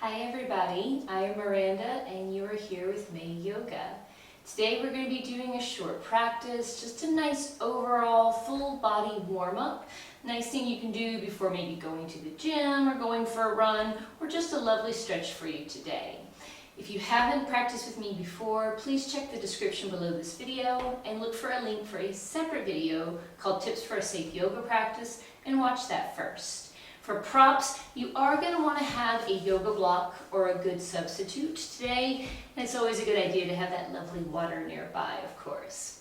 Hi everybody, I am Miranda and you are here with May Yoga. Today we're going to be doing a short practice, just a nice overall full body warm-up. Nice thing you can do before maybe going to the gym or going for a run, or just a lovely stretch for you today. If you haven't practiced with me before, please check the description below this video and look for a link for a separate video called Tips for a Safe Yoga Practice and watch that first. For props, you are going to want to have a yoga block or a good substitute today, and it's always a good idea to have that lovely water nearby, of course.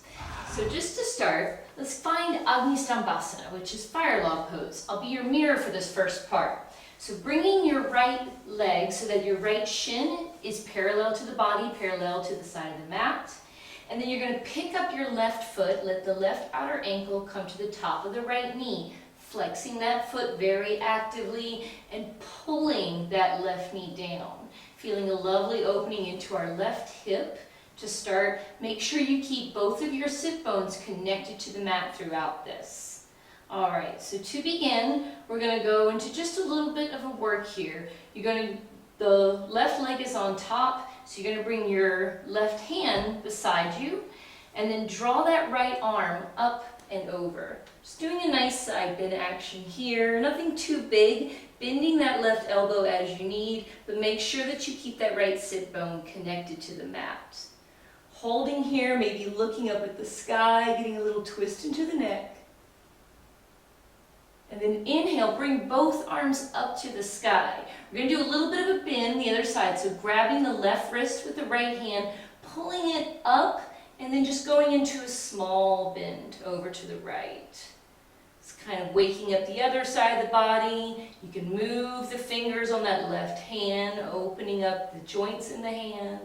So just to start, let's find Agni Stambhasana, which is fire log pose. I'll be your mirror for this first part. So bringing your right leg so that your right shin is parallel to the body, parallel to the side of the mat. And then you're going to pick up your left foot, let the left outer ankle come to the top of the right knee, flexing that foot very actively and pulling that left knee down. Feeling a lovely opening into our left hip. To start, make sure you keep both of your sit bones connected to the mat throughout this. Alright, so to begin, we're going to go into just a little bit of a work here. The left leg is on top, so you're going to bring your left hand beside you and then draw that right arm up and over. Just doing a nice side bend action here, nothing too big, bending that left elbow as you need, but make sure that you keep that right sit bone connected to the mat. Holding here, maybe looking up at the sky, getting a little twist into the neck. And then inhale, bring both arms up to the sky. We're going to do a little bit of a bend the other side, so grabbing the left wrist with the right hand, pulling it up, and then just going into a small bend over to the right. It's kind of waking up the other side of the body. You can move the fingers on that left hand, opening up the joints in the hand.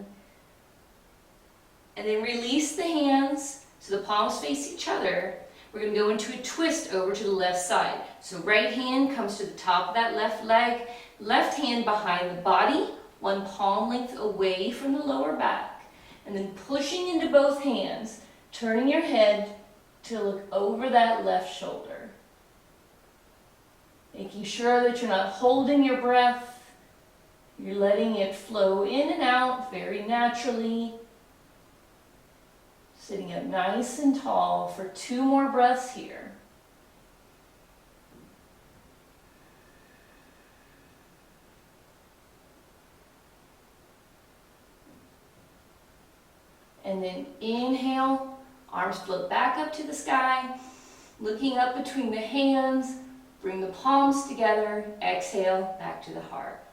And then release the hands so the palms face each other. We're going to go into a twist over to the left side. So right hand comes to the top of that left leg, left hand behind the body, one palm length away from the lower back. And then pushing into both hands, turning your head to look over that left shoulder. Making sure that you're not holding your breath. You're letting it flow in and out very naturally. Sitting up nice and tall for 2 more breaths here. And then inhale, arms float back up to the sky, looking up between the hands, bring the palms together, exhale, back to the heart.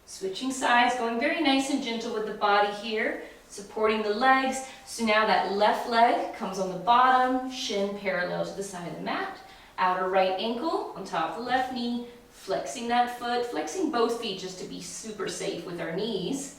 Switching sides, going very nice and gentle with the body here, supporting the legs. So now that left leg comes on the bottom, shin parallel to the side of the mat, outer right ankle on top of the left knee, flexing that foot, flexing both feet just to be super safe with our knees.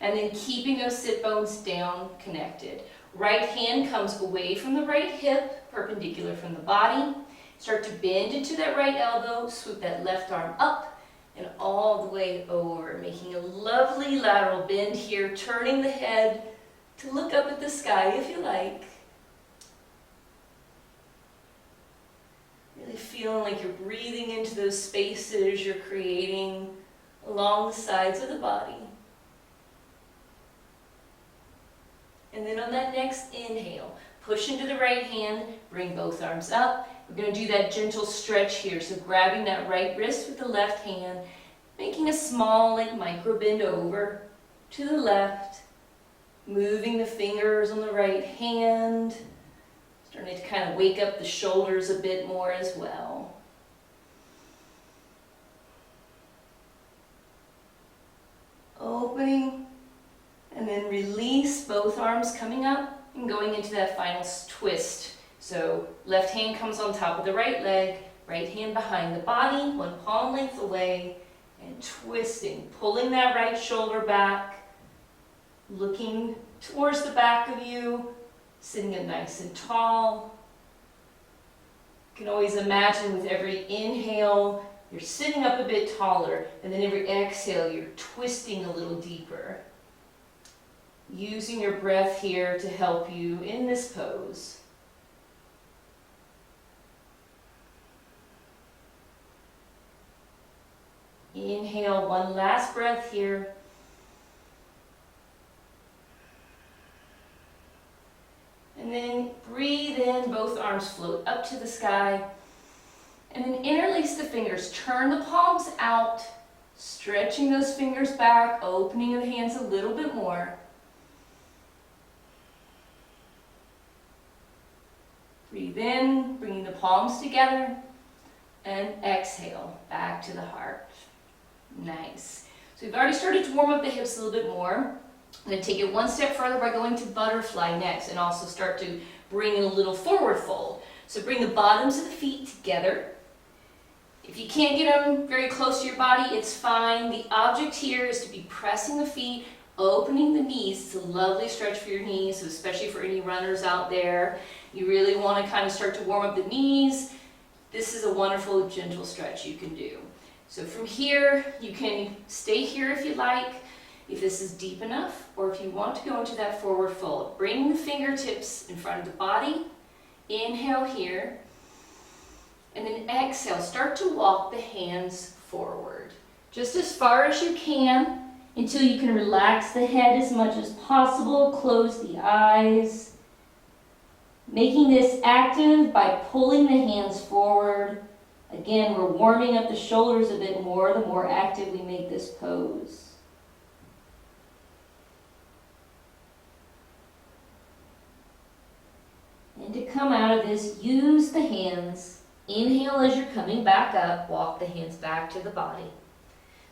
And then keeping those sit bones down, connected. Right hand comes away from the right hip, perpendicular from the body. Start to bend into that right elbow, swoop that left arm up and all the way over, making a lovely lateral bend here, turning the head to look up at the sky if you like. Really feeling like you're breathing into those spaces you're creating along the sides of the body. And then on that next inhale, push into the right hand, bring both arms up. We're going to do that gentle stretch here. So grabbing that right wrist with the left hand, making a small like micro bend over to the left, moving the fingers on the right hand, starting to kind of wake up the shoulders a bit more as well. Opening. And then release, both arms coming up and going into that final twist. So left hand comes on top of the right leg, right hand behind the body, one palm length away, and twisting, pulling that right shoulder back, looking towards the back of you, sitting up nice and tall. You can always imagine with every inhale, you're sitting up a bit taller, and then every exhale, you're twisting a little deeper. Using your breath here to help you in this pose. Inhale, one last breath here. And then breathe in, both arms float up to the sky. And then interlace the fingers, turn the palms out, stretching those fingers back, opening the hands a little bit more. Breathe in, bringing the palms together, and exhale, back to the heart. Nice. So we've already started to warm up the hips a little bit more. I'm going to take it one step further by going to butterfly next and also start to bring in a little forward fold. So bring the bottoms of the feet together. If you can't get them very close to your body, it's fine. The object here is to be pressing the feet, opening the knees. It's a lovely stretch for your knees, so especially for any runners out there. You really want to kind of start to warm up the knees. This is a wonderful, gentle stretch you can do. So from here, you can stay here if you like, if this is deep enough, or if you want to go into that forward fold. Bring the fingertips in front of the body. Inhale here. And then exhale, start to walk the hands forward. Just as far as you can until you can relax the head as much as possible. Close the eyes. Making this active by pulling the hands forward. Again, we're warming up the shoulders a bit more the more active we make this pose. And to come out of this, use the hands. Inhale as you're coming back up, walk the hands back to the body.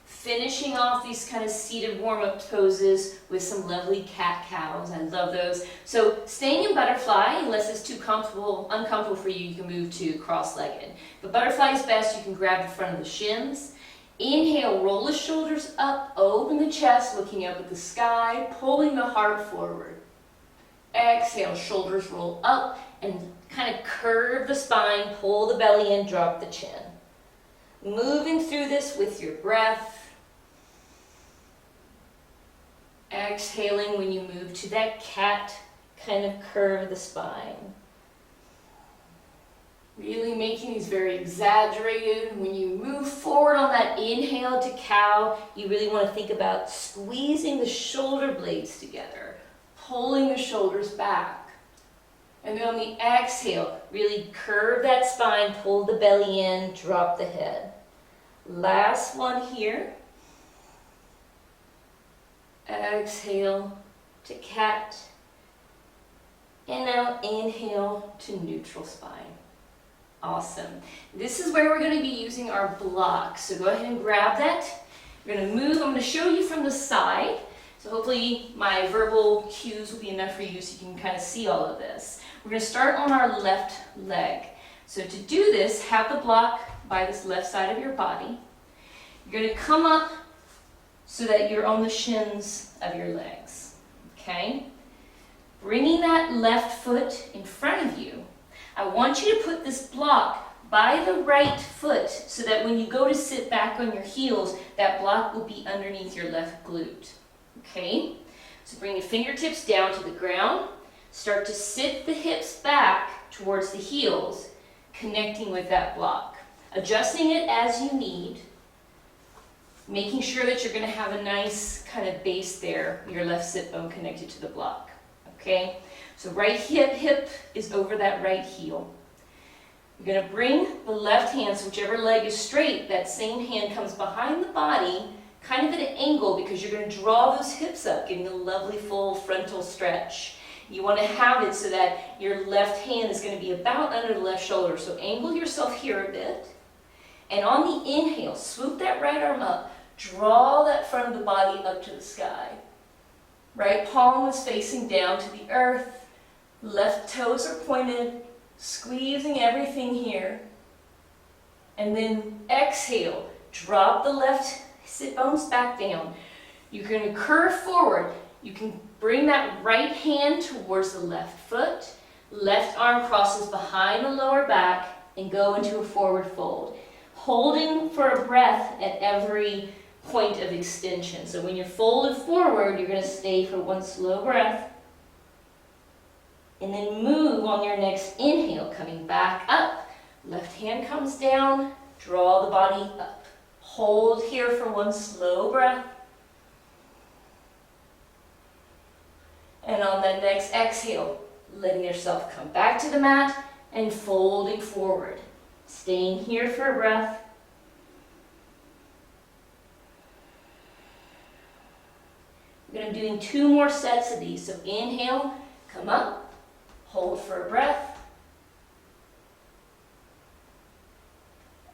Finishing off these kind of seated warm-up poses with some lovely cat-cows. I love those. So staying in butterfly, unless it's too uncomfortable for you, you can move to cross-legged. But butterfly is best. You can grab the front of the shins. Inhale, roll the shoulders up, open the chest, looking up at the sky, pulling the heart forward. Exhale, shoulders roll up and kind of curve the spine, pull the belly in, drop the chin. Moving through this with your breath. Exhaling when you move to that cat, kind of curve the spine. Really making these very exaggerated. When you move forward on that inhale to cow, you really want to think about squeezing the shoulder blades together, pulling the shoulders back. And then on the exhale, really curve that spine, pull the belly in, drop the head. Last one here. Exhale to cat. And now inhale to neutral spine. Awesome. This is where we're going to be using our blocks. So go ahead and grab that. We're going to move. I'm going to show you from the side. So hopefully my verbal cues will be enough for you so you can kind of see all of this. We're going to start on our left leg. So to do this, have the block by this left side of your body. You're going to come up so that you're on the shins of your legs. Okay? Bringing that left foot in front of you, I want you to put this block by the right foot so that when you go to sit back on your heels, that block will be underneath your left glute. Okay? So bring your fingertips down to the ground. Start to sit the hips back towards the heels, connecting with that block. Adjusting it as you need. Making sure that you're going to have a nice kind of base there, your left sit bone connected to the block. Okay? So right hip is over that right heel. You're going to bring the left hand, so whichever leg is straight, that same hand comes behind the body, kind of at an angle because you're going to draw those hips up, getting a lovely full frontal stretch. You want to have it so that your left hand is going to be about under the left shoulder. So angle yourself here a bit. And on the inhale, swoop that right arm up. Draw that front of the body up to the sky. Right palm is facing down to the earth. Left toes are pointed, squeezing everything here. And then exhale, drop the left sit bones back down. You're going to curve forward. You can bring that right hand towards the left foot. Left arm crosses behind the lower back and go into a forward fold. Holding for a breath at every point of extension. So when you're folded forward, you're going to stay for one slow breath. And then move on your next inhale, coming back up. Left hand comes down, draw the body up. Hold here for one slow breath. And on that next exhale, letting yourself come back to the mat and folding forward. Staying here for a breath. We're going to be doing 2 more sets of these. So inhale, come up, hold for a breath.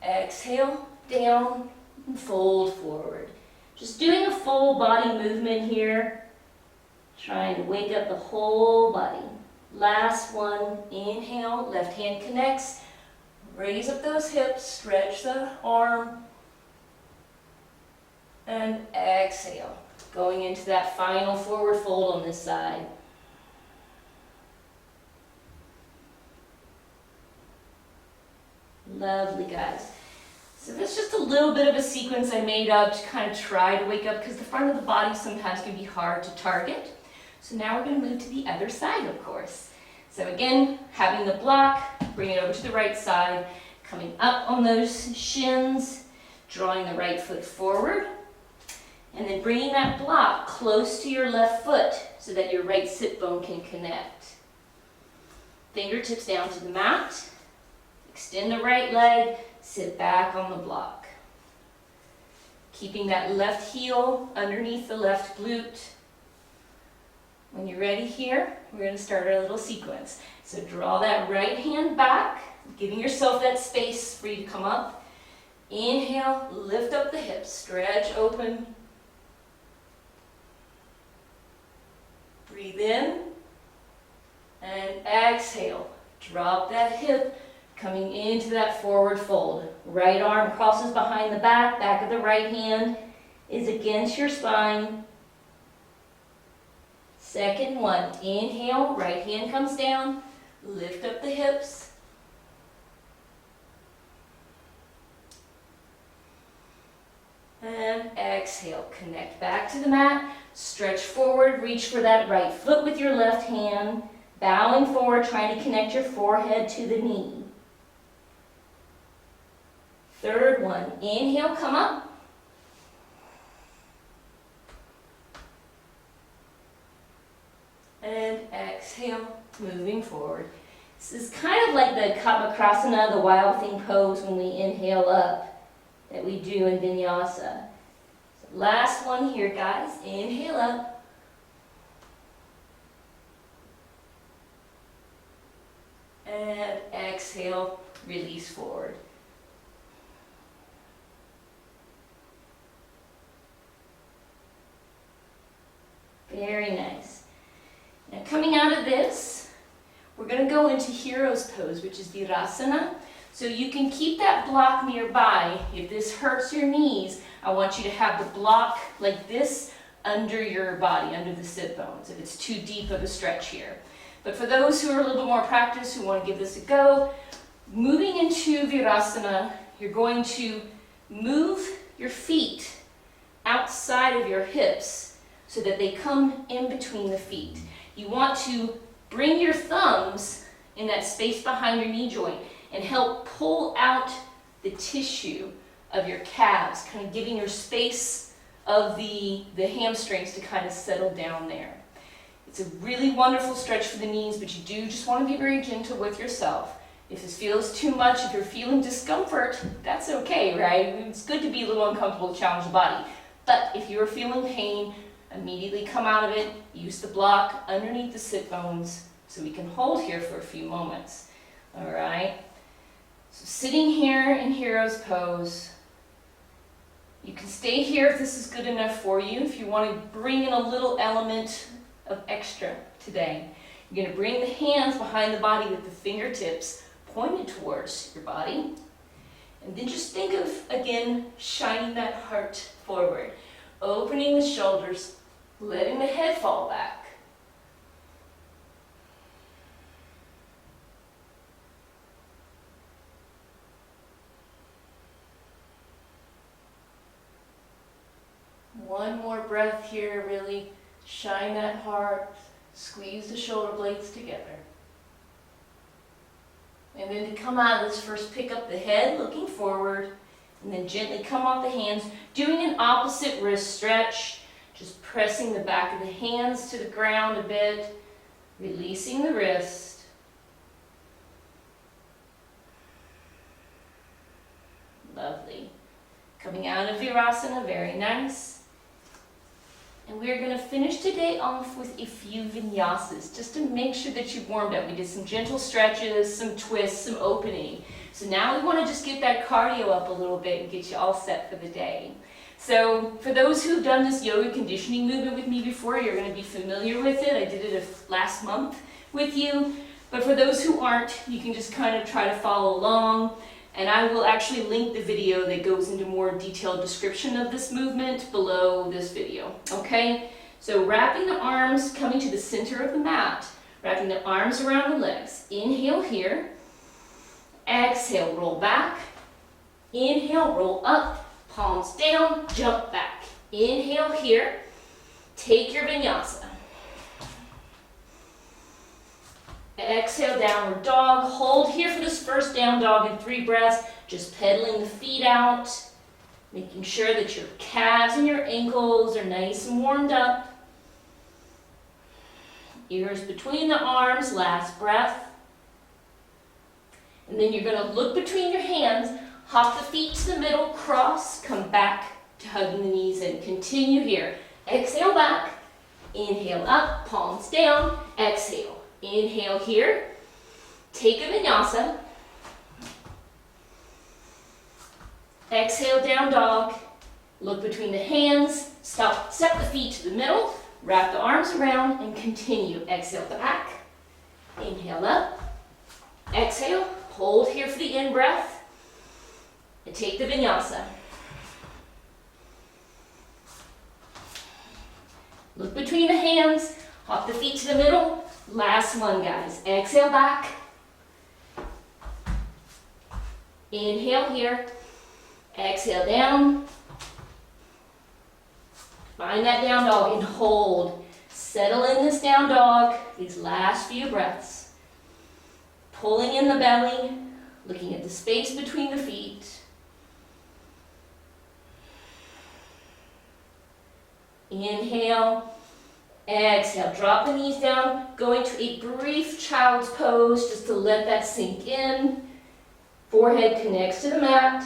Exhale, down, and fold forward. Just doing a full body movement here. Trying to wake up the whole body. Last one, inhale, left hand connects. Raise up those hips, stretch the arm. And exhale. Going into that final forward fold on this side. Lovely, guys. So that's just a little bit of a sequence I made up to kind of try to wake up, because the front of the body sometimes can be hard to target. So now we're going to move to the other side, of course. So again, having the block, bring it over to the right side, coming up on those shins, drawing the right foot forward, and then bringing that block close to your left foot so that your right sit bone can connect. Fingertips down to the mat, extend the right leg, sit back on the block. Keeping that left heel underneath the left glute. When you're ready here, we're going to start our little sequence. So draw that right hand back, giving yourself that space for you to come up. Inhale, lift up the hips, stretch open. Breathe in. And exhale, drop that hip, coming into that forward fold. Right arm crosses behind the back of the right hand is against your spine. Second one, inhale, right hand comes down, lift up the hips. And exhale, connect back to the mat, stretch forward, reach for that right foot with your left hand, bowing forward, trying to connect your forehead to the knee. Third one, inhale, come up. And exhale, moving forward. This is kind of like the Kamakasana, the wild thing pose when we inhale up that we do in Vinyasa. So last one here, guys. Inhale up. And exhale, release forward. Very nice. Now coming out of this, we're going to go into hero's pose, which is Virasana. So you can keep that block nearby. If this hurts your knees, I want you to have the block like this under your body, under the sit bones, if it's too deep of a stretch here. But for those who are a little bit more practiced, who want to give this a go, moving into Virasana, you're going to move your feet outside of your hips so that they come in between the feet. You want to bring your thumbs in that space behind your knee joint and help pull out the tissue of your calves, kind of giving your space of the hamstrings to kind of settle down there. It's a really wonderful stretch for the knees, but you do just want to be very gentle with yourself. If this feels too much, if you're feeling discomfort, that's okay, right? It's good to be a little uncomfortable to challenge the body. But if you're feeling pain, immediately come out of it, use the block underneath the sit bones so we can hold here for a few moments. All right? So sitting here in hero's pose, you can stay here if this is good enough for you. If you want to bring in a little element of extra today, you're going to bring the hands behind the body with the fingertips pointed towards your body. And then just think of, again, shining that heart forward, opening the shoulders, letting the head fall back. One more breath here, really shine that heart, squeeze the shoulder blades together. And then to come out of this, first pick up the head looking forward, and then gently come off the hands, doing an opposite wrist stretch, just pressing the back of the hands to the ground a bit, releasing the wrist. Lovely. Coming out of Virasana, very nice. And we're going to finish today off with a few vinyasas, just to make sure that you've warmed up. We did some gentle stretches, some twists, some opening. So now we want to just get that cardio up a little bit and get you all set for the day. So for those who've done this yoga conditioning movement with me before, you're going to be familiar with it. I did it last month with you. But for those who aren't, you can just kind of try to follow along. And I will actually link the video that goes into more detailed description of this movement below this video, okay? So wrapping the arms, coming to the center of the mat, wrapping the arms around the legs. Inhale here, exhale, roll back, inhale, roll up, palms down, jump back. Inhale here, take your vinyasa. Exhale, downward dog. Hold here for this first down dog in 3 breaths. Just pedaling the feet out, making sure that your calves and your ankles are nice and warmed up. Ears between the arms, last breath. And then you're going to look between your hands, hop the feet to the middle, cross, come back to hugging the knees and continue here. Exhale back, inhale up, palms down, exhale. Inhale here, take a vinyasa, exhale, down dog, look between the hands, step the feet to the middle, wrap the arms around and continue. Exhale back, inhale up, exhale, hold here for the in-breath, and take the vinyasa. Look between the hands, hop the feet to the middle. Last one, guys. Exhale back. Inhale here. Exhale down. Find that down dog and hold. Settle in this down dog these last few breaths. Pulling in the belly, looking at the space between the feet. Inhale. Exhale, drop the knees down, going to a brief child's pose just to let that sink in. Forehead connects to the mat.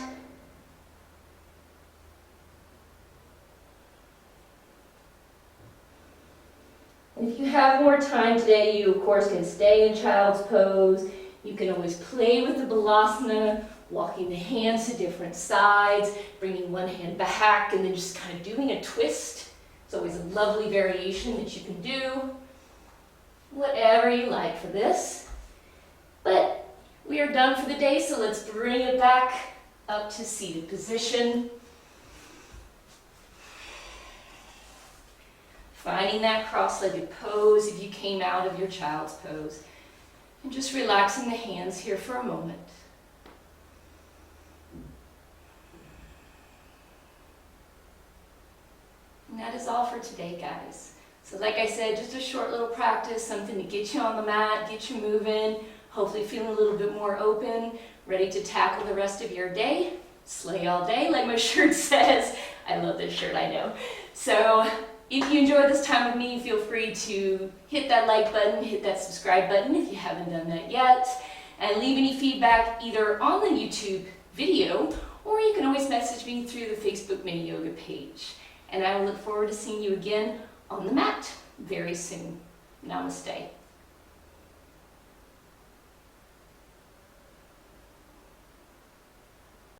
And if you have more time today, you of course can stay in child's pose. You can always play with the balasana, walking the hands to different sides, bringing one hand back, and then just kind of doing a twist. It's always a lovely variation that you can do. Whatever you like for this. But we are done for the day, so let's bring it back up to seated position. Finding that cross-legged pose if you came out of your child's pose. And just relaxing the hands here for a moment. And that is all for today, guys. So like I said, just a short little practice, something to get you on the mat, get you moving, hopefully feeling a little bit more open, ready to tackle the rest of your day. Slay all day, like my shirt says. I love this shirt, I know. So if you enjoyed this time with me, feel free to hit that like button, hit that subscribe button if you haven't done that yet, and leave any feedback either on the YouTube video, or you can always message me through the Facebook Mini Yoga page. And I will look forward to seeing you again on the mat very soon. Namaste.